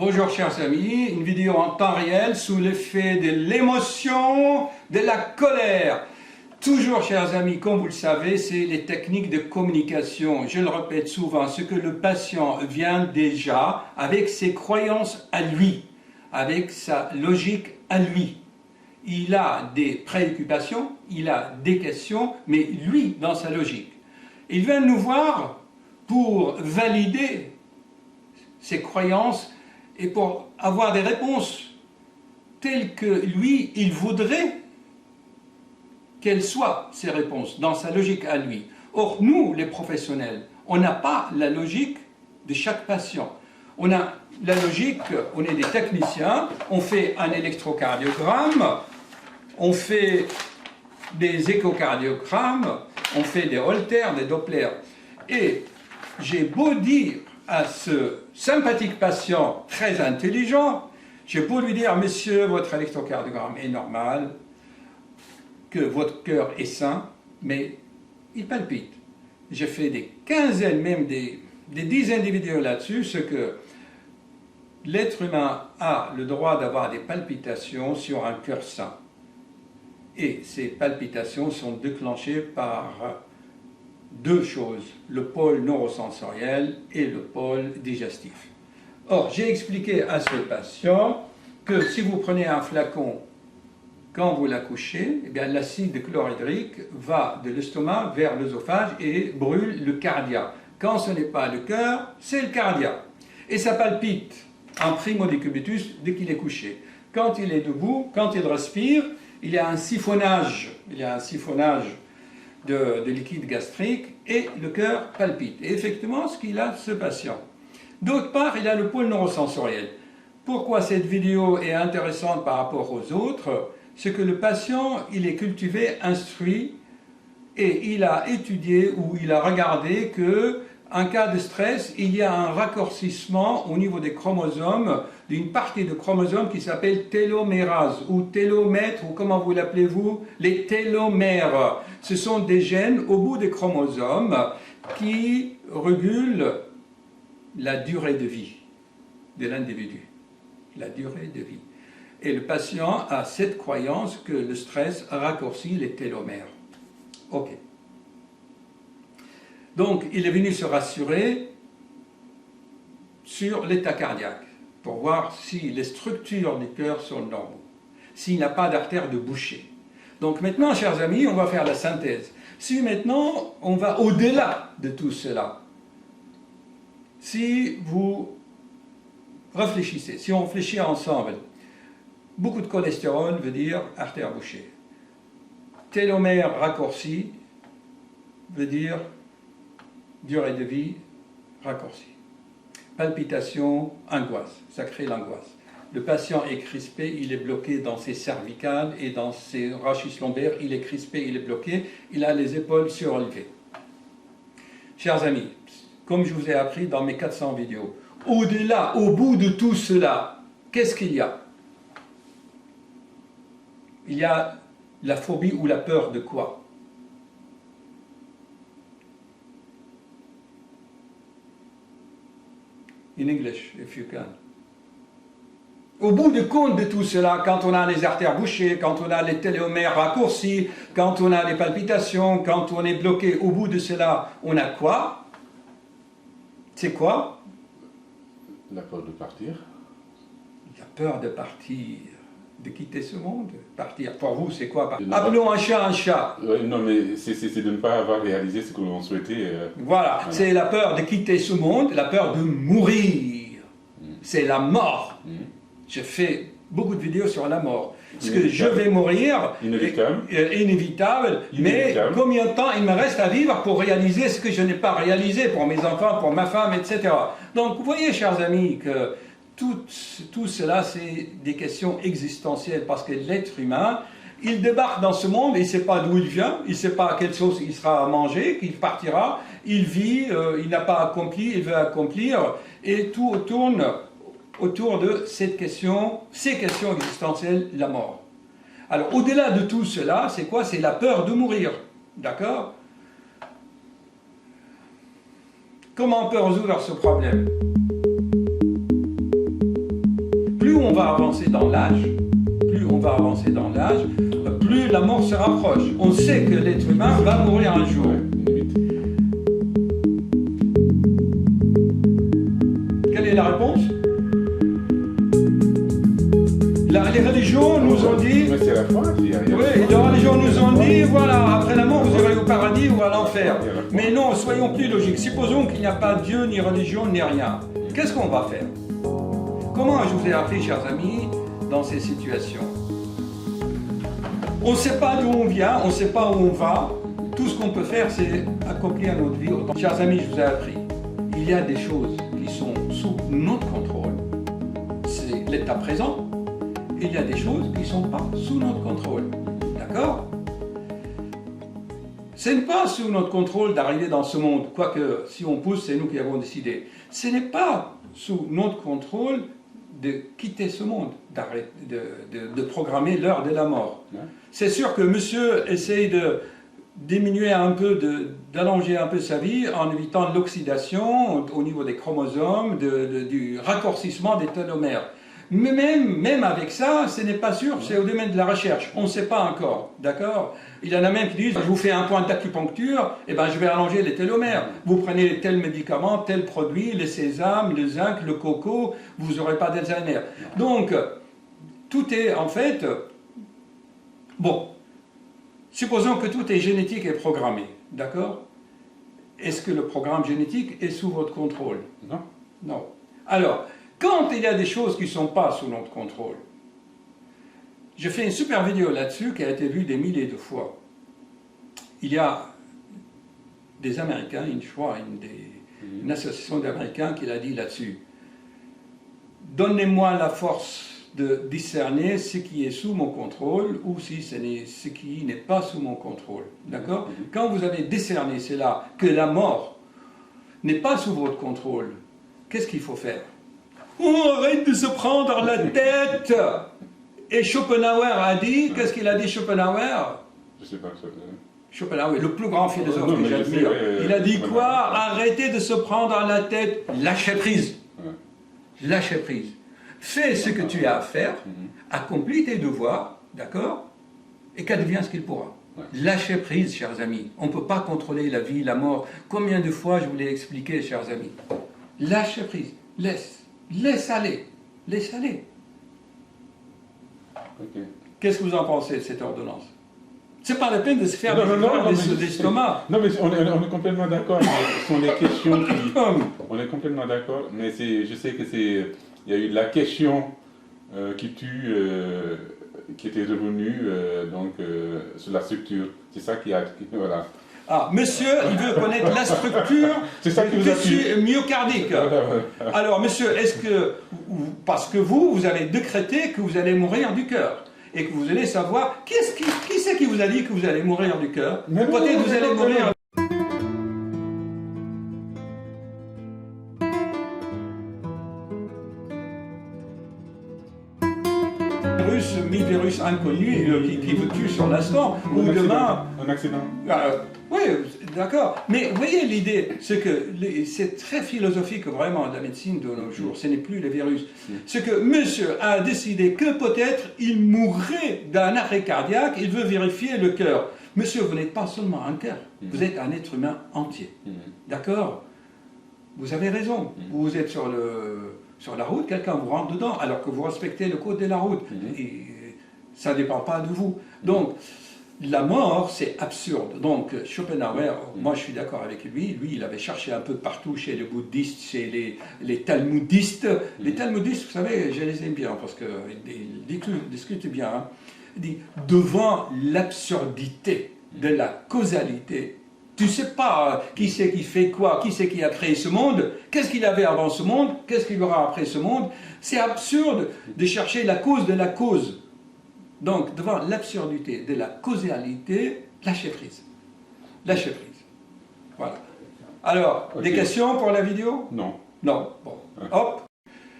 Bonjour chers amis, une vidéo en temps réel sous l'effet de l'émotion, de la colère. Toujours chers amis, comme vous le savez, c'est les techniques de communication. Je le répète souvent, ce que le patient vient déjà avec ses croyances à lui, avec sa logique à lui. Il a des préoccupations, il a des questions, mais lui dans sa logique. Il vient nous voir pour valider ses croyances et pour avoir des réponses telles que lui, il voudrait quelles soient ces réponses dans sa logique à lui. Or, nous, les professionnels, on n'a pas la logique de chaque patient. On a la logique, on est des techniciens, on fait un électrocardiogramme, on fait des échocardiogrammes, on fait des Holters, des Doppler. Et j'ai beau dire à ce sympathique patient très intelligent, j'ai beau lui dire, monsieur, votre électrocardiogramme est normal, que votre cœur est sain, mais il palpite. J'ai fait des quinzaines, même des dizaines de vidéos là-dessus, ce que l'être humain a le droit d'avoir des palpitations sur un cœur sain. Et ces palpitations sont déclenchées par deux choses, le pôle neurosensoriel et le pôle digestif. Or, j'ai expliqué à ce patient que si vous prenez un flacon quand vous l'accouchez, eh bien l'acide chlorhydrique va de l'estomac vers l'œsophage et brûle le cardia. Quand ce n'est pas le cœur, c'est le cardia. Et ça palpite en primo décubitus dès qu'il est couché. Quand il est debout, quand il respire, il y a un siphonnage, de liquide gastrique et le cœur palpite. Et effectivement, ce qu'il a, ce patient. D'autre part, il a le pôle neurosensoriel. Pourquoi cette vidéo est intéressante par rapport aux autres? C'est que le patient, il est cultivé, instruit, et il a étudié ou il a regardé que en cas de stress, il y a un raccourcissement au niveau des chromosomes, d'une partie de chromosomes qui s'appelle télomérase ou télomètre, ou comment vous l'appelez-vous? Les télomères. Ce sont des gènes au bout des chromosomes qui régulent la durée de vie de l'individu. La durée de vie. Et le patient a cette croyance que le stress raccourcit les télomères. Ok. Donc, il est venu se rassurer sur l'état cardiaque, pour voir si les structures du cœur sont normales, s'il n'y a pas d'artère de bouchée. Donc maintenant, chers amis, on va faire la synthèse. Si maintenant, on va au-delà de tout cela, si vous réfléchissez, si on réfléchit ensemble, beaucoup de cholestérol veut dire artère bouchée. Télomère raccourci veut dire durée de vie raccourcie. Palpitation, angoisse, ça crée l'angoisse. Le patient est crispé, il est bloqué dans ses cervicales et dans ses rachis lombaires, il est crispé, il est bloqué, il a les épaules surélevées. Chers amis, comme je vous ai appris dans mes 400 vidéos, au-delà, au bout de tout cela, qu'est-ce qu'il y a? Il y a la phobie ou la peur de quoi? In English, if you can. Au bout du compte de tout cela, quand on a les artères bouchées, quand on a les télomères raccourcis, quand on a les palpitations, quand on est bloqué, au bout de cela, on a quoi? C'est quoi? La peur de partir. La peur de partir, de quitter ce monde, partir. Pour vous, c'est quoi? Appelons un chat un chat. Non, mais c'est de ne pas avoir réalisé ce que l'on souhaitait. Voilà, c'est la peur de quitter ce monde, la peur de mourir. C'est la mort. J'ai fait beaucoup de vidéos sur la mort. Parce que je vais mourir, inévitable, mais combien de temps il me reste à vivre pour réaliser ce que je n'ai pas réalisé pour mes enfants, pour ma femme, etc. Donc, vous voyez, chers amis, que tout cela, c'est des questions existentielles, parce que l'être humain, il débarque dans ce monde, il ne sait pas d'où il vient, il ne sait pas à quelle sauce il sera à manger, qu'il partira, il vit, il n'a pas accompli, il veut accomplir, et tout tourne autour de ces questions existentielles, la mort. Alors, au-delà de tout cela, c'est quoi? C'est la peur de mourir, d'accord? Comment on peut résoudre ce problème? on va avancer dans l'âge, plus la mort se rapproche. On sait que l'être humain va mourir un jour. Quelle est la réponse? Les religions nous ont dit... Mais c'est la foi. Oui, les religions nous ont dit, voilà, après la mort, vous irez au paradis ou à l'enfer. Mais non, soyons plus logiques. Supposons qu'il n'y a pas Dieu, ni religion, ni rien. Qu'est-ce qu'on va faire? Comment je vous ai appelé, chers amis, dans ces situations? On ne sait pas d'où on vient, on ne sait pas où on va. Tout ce qu'on peut faire, c'est accomplir notre vie. Chers amis, je vous ai appris. Il y a des choses qui sont sous notre contrôle. C'est l'état présent. Et il y a des choses qui ne sont pas sous notre contrôle. D'accord? Ce n'est pas sous notre contrôle d'arriver dans ce monde. Quoique, si on pousse, c'est nous qui avons décidé. Ce n'est pas sous notre contrôle de quitter ce monde, de programmer l'heure de la mort. Ouais. C'est sûr que monsieur essaye de diminuer un peu, d'allonger un peu sa vie en évitant l'oxydation au niveau des chromosomes, du raccourcissement des télomères. Mais même avec ça, ce n'est pas sûr, c'est au domaine de la recherche. On ne sait pas encore, d'accord? Il y en a même qui disent, je vous fais un point d'acupuncture, et ben je vais allonger les télomères. Vous prenez tel médicament, tel produit, le sésame, le zinc, le coco, vous n'aurez pas d'Alzheimer. Donc, tout est en fait... Bon, supposons que tout est génétique et programmé, d'accord? Est-ce que le programme génétique est sous votre contrôle? Non. Non. Alors, quand il y a des choses qui ne sont pas sous notre contrôle, j'ai fait une super vidéo là-dessus qui a été vue des milliers de fois. Il y a des Américains, une association d'Américains qui l'a dit là-dessus. Donnez-moi la force de discerner ce qui est sous mon contrôle ou si ce qui n'est pas sous mon contrôle. D'accord? Quand vous avez décerné cela, que la mort n'est pas sous votre contrôle, qu'est-ce qu'il faut faire? On arrête de se prendre la tête. Et Schopenhauer a dit, qu'est-ce qu'il a dit Schopenhauer? Je ne sais pas. Schopenhauer, le plus grand philosophe que j'admire. Il a dit quoi? Arrêtez de se prendre la tête, lâchez prise. Lâchez prise. Fais ce que tu as à faire, accomplis tes devoirs, d'accord? Et qu'advienne ce qu'il pourra. Lâchez prise, chers amis. On ne peut pas contrôler la vie, la mort. Combien de fois je vous l'ai expliqué, chers amis? Lâchez prise. Laisse aller. Laisse aller. Okay. Qu'est-ce que vous en pensez de cette ordonnance? C'est pas la peine de se faire l'estomac. Non, mais on est complètement d'accord. Ce sont des questions qui... On est complètement d'accord, mais je sais que c'est... Il y a eu la question qui était revenue sur la structure. C'est ça qui a... Voilà. Ah, monsieur, il veut connaître la structure myocardique. Alors, monsieur, est-ce que, parce que vous avez décrété que vous allez mourir du cœur, et que vous allez savoir, qui c'est qui vous a dit que vous allez mourir du cœur? Peut-être vous allez mourir... mi-virus inconnu qui vous tue sur l'instant, ou demain... Un accident. Oui, d'accord. Mais vous voyez l'idée, c'est que c'est très philosophique vraiment la médecine de nos jours, ce n'est plus le virus. C'est que monsieur a décidé que peut-être il mourrait d'un arrêt cardiaque, il veut vérifier le cœur. Monsieur, vous n'êtes pas seulement un cœur, vous êtes un être humain entier. D'accord? Vous avez raison, vous êtes sur la route, quelqu'un vous rentre dedans, alors que vous respectez le code de la route. Et ça ne dépend pas de vous. Donc, la mort, c'est absurde. Donc, Schopenhauer, moi je suis d'accord avec lui, il avait cherché un peu partout chez les bouddhistes, chez les talmudistes. Les talmudistes, vous savez, je les aime bien, parce qu'ils discutent bien. Hein. Il dit, devant l'absurdité de la causalité, tu ne sais pas qui c'est qui fait quoi, qui c'est qui a créé ce monde, qu'est-ce qu'il avait avant ce monde, qu'est-ce qu'il y aura après ce monde. C'est absurde de chercher la cause de la cause. Donc, devant l'absurdité de la causalité, lâchez prise. Lâchez prise. Voilà. Alors, des questions pour la vidéo? Non. Non. Bon. Hop.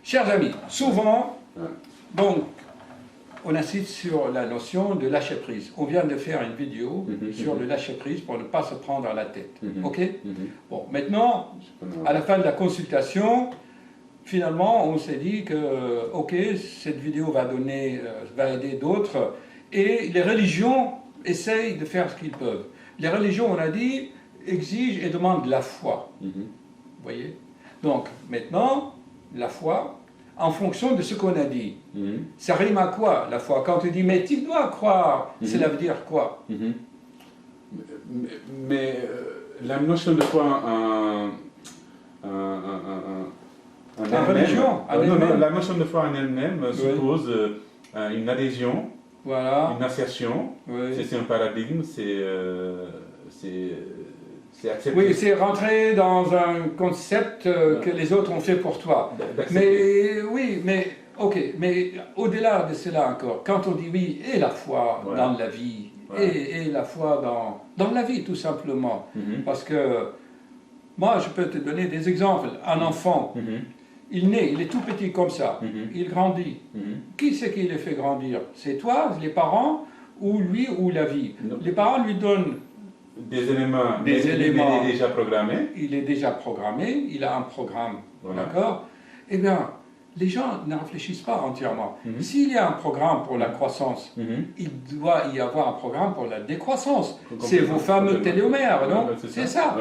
Chers amis, souvent, donc, on insiste sur la notion de lâcher prise. On vient de faire une vidéo sur le lâcher prise pour ne pas se prendre à la tête. Ok? Bon, maintenant, à la fin de la consultation, finalement, on s'est dit que, ok, cette vidéo va va aider d'autres, et les religions essayent de faire ce qu'ils peuvent. Les religions, on a dit, exigent et demandent la foi. Vous voyez? Donc, maintenant, la foi, en fonction de ce qu'on a dit. Ça rime à quoi, la foi? Quand tu dis, mais tu dois croire, cela veut dire quoi? Mais la notion de foi en religion, la notion de foi en elle-même suppose une adhésion, voilà. une association, c'est un paradigme, c'est accepté. Oui, c'est rentrer dans un concept que les autres ont fait pour toi. Mais oui, mais ok, mais au-delà de cela encore, quand on dit oui, et la foi dans la vie, et la foi dans la vie tout simplement, parce que moi je peux te donner des exemples. Un enfant, il naît, il est tout petit comme ça, il grandit. Qui c'est qui le fait grandir? C'est toi, les parents, ou lui, ou la vie? Les parents lui donnent des éléments, mais il est déjà programmé. Il est déjà programmé, il a un programme, d'accord? Eh bien, les gens ne réfléchissent pas entièrement. S'il y a un programme pour la croissance, il doit y avoir un programme pour la décroissance. C'est vos fameux télomères, non? C'est ça.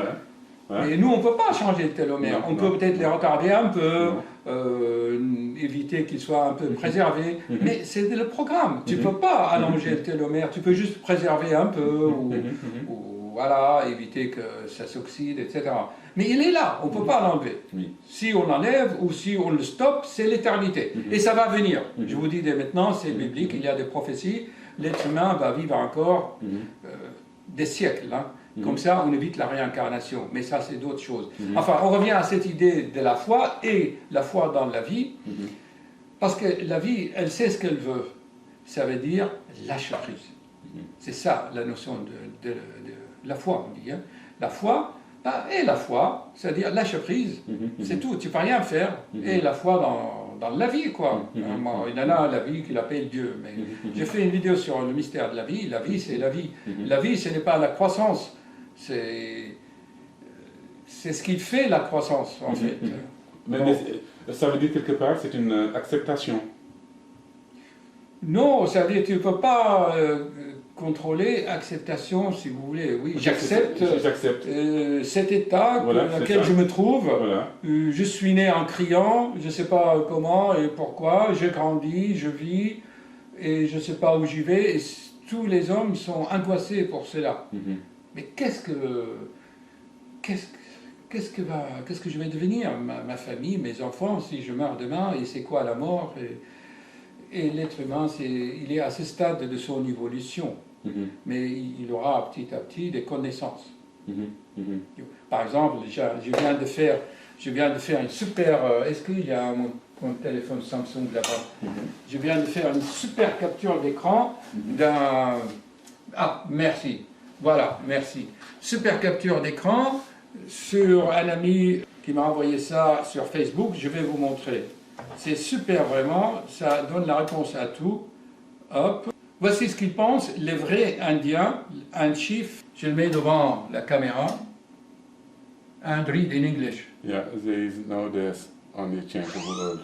Et nous, on ne peut pas changer le télomère. On peut peut-être les retarder un peu, éviter qu'ils soient un peu préservés, mais c'est le programme. Tu ne peux pas allonger le télomère, tu peux juste préserver un peu, ou voilà, éviter que ça s'oxyde, etc. Mais il est là, on ne peut pas l'enlever. Si on l'enlève ou si on le stoppe, c'est l'éternité. Et ça va venir. Je vous dis dès maintenant, c'est biblique, il y a des prophéties. L'être humain va vivre encore des siècles. Comme ça, on évite la réincarnation. Mais ça, c'est d'autres choses. Enfin, on revient à cette idée de la foi et la foi dans la vie. Parce que la vie, elle sait ce qu'elle veut. Ça veut dire lâcher prise. C'est ça la notion de la foi, on dit. La foi, et la foi, c'est-à-dire lâcher prise. C'est tout, tu ne peux rien faire. Et la foi dans la vie, quoi. Il y en a la vie qu'il appelle Dieu. Mais j'ai fait une vidéo sur le mystère de la vie. La vie, c'est la vie. La vie, ce n'est pas la croissance. C'est ce qui fait la croissance, en fait. Mais ça veut dire quelque part, c'est une acceptation. Non, ça veut dire que tu ne peux pas contrôler, acceptation, si vous voulez. Oui, j'accepte cet état dans lequel je me trouve. Je suis né en criant, je ne sais pas comment et pourquoi, je grandis, je vis, et je ne sais pas où j'y vais. Et tous les hommes sont angoissés pour cela. Mais qu'est-ce que je vais devenir? Ma famille, mes enfants, si je meurs demain, et c'est quoi la mort? Et l'être humain, il est à ce stade de son évolution. Mais il aura petit à petit des connaissances. Par exemple, je viens de faire une super... Est-ce qu'il y a mon téléphone Samsung là-bas? Je viens de faire une super capture d'écran d'un... Ah, merci. Voilà, merci. Super capture d'écran sur un ami qui m'a envoyé ça sur Facebook. Je vais vous montrer. C'est super vraiment, ça donne la réponse à tout. Hop. Voici ce qu'ils pensent, les vrais Indiens. Un chiffre, je le mets devant la caméra. And read in English. Yeah, there is no death, only change of the world.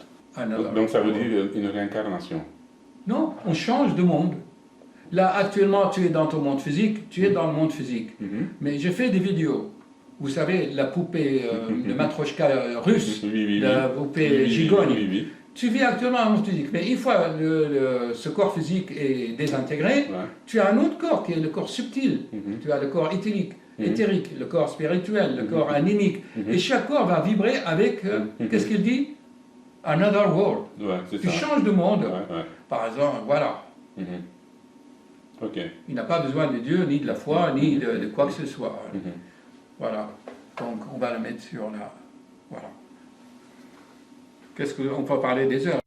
Donc ça veut dire une réincarnation. Non, on change de monde. Là, actuellement, tu es dans ton monde physique, tu es dans le monde physique. Mais je fais des vidéos. Vous savez, la poupée de Matrochka russe, la poupée gigogne. Tu vis actuellement dans le monde physique. Mais une fois ce corps physique est désintégré, tu as un autre corps qui est le corps subtil. Tu as le corps éthérique, le corps spirituel, le corps animique. Et chaque corps va vibrer avec, qu'est-ce qu'il dit? Another world. Tu changes de monde. Par exemple, voilà. Il n'a pas besoin de Dieu, ni de la foi, ni de quoi que ce soit. Voilà. Donc on va le mettre sur la... Voilà. Qu'est-ce qu'on peut parler des heures?